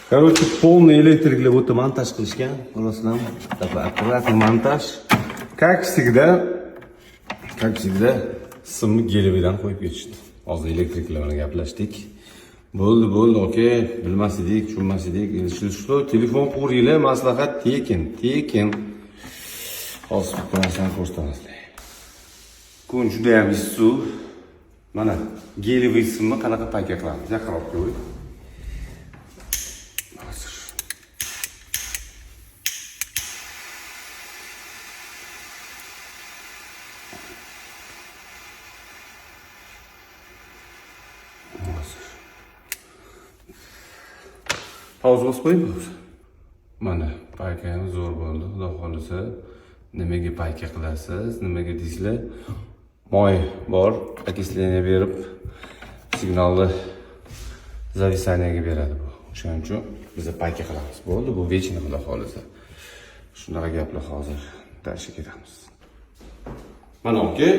Короче, полный электрикli вот монтаж qilishgan. Xolosam, такой аккуратный монтаж. Как всегда, simni gelividan qo'yib ketishdi. Hozir elektriklar bilan gaplashdik. Bo'ldi, okey. Bilmas edik, tushunmas edik. Что, telefon quringlar, maslahat tekin. Hozir bu narsani ko'rsatamiz. Kun juda ham issiq. Mana geliviy simni qanaqa payka qilamiz? Yaqinroq qo'y. Pauza bosib qo'ying. Mana paykamiz zo'r bo'ldi. Xudo xolisa, nimaga payka qilasiz, nimaga deysizlar? Moy bor, окисление berib, signalni zavisaniyaga beradi bu. O'shaning uchun biz payka qilamiz. Bo'ldi, bu vechini xudo xolisa. Shunaqa gaplar hozir dashga ketamiz. Mana okey.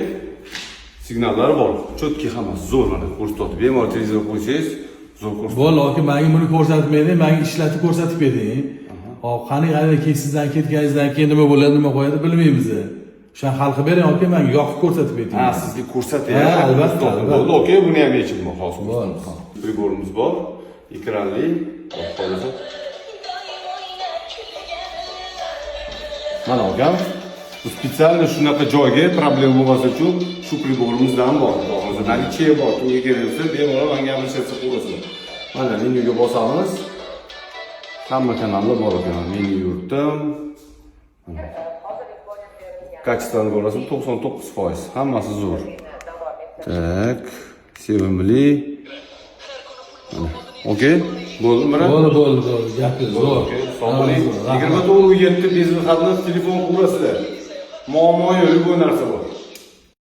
Signallar bor. Cho'tki hammasi zo'r mana ko'rsatib, bemalol televizor qo'ysangiz Bo'ldi, aka, menga buni ko'rsatmaydi, menga ishlatib ko'rsatib bering. Hop, qani sizdan ketganingizdan keyin nima bo'ladi, nima qo'yadi bilmaymiz. O'shan hal qilib bering, aka, menga yoqib ko'rsatib bering. Ha, sizga ko'rsatyapman. Albatta. Bo'ldi, okey, buni ham yechibman hozir. Priborimiz bor, ekranli, hozir. Mana okam, bu spesialni shunaqa joyga problem bo'lmasa uchun shu priborimizdan bor. Hozir narichi bor, to'g'ri kelsa, bemalol menga gaplashsa qo'yasizlar. Mana menyuga bosamiz. Hamma kanallar bor ekan. Menyu yurtdim. Kачествоni ko'rasizmi? 99%. Hammasi zo'r. Tak, sevimli. Okey? Bo'ldimi? Bo'ldi. Gapingiz zo'r. 29 7 bezli xatni telefon qurasizlar. Muammo yo'q, bu narsa bor.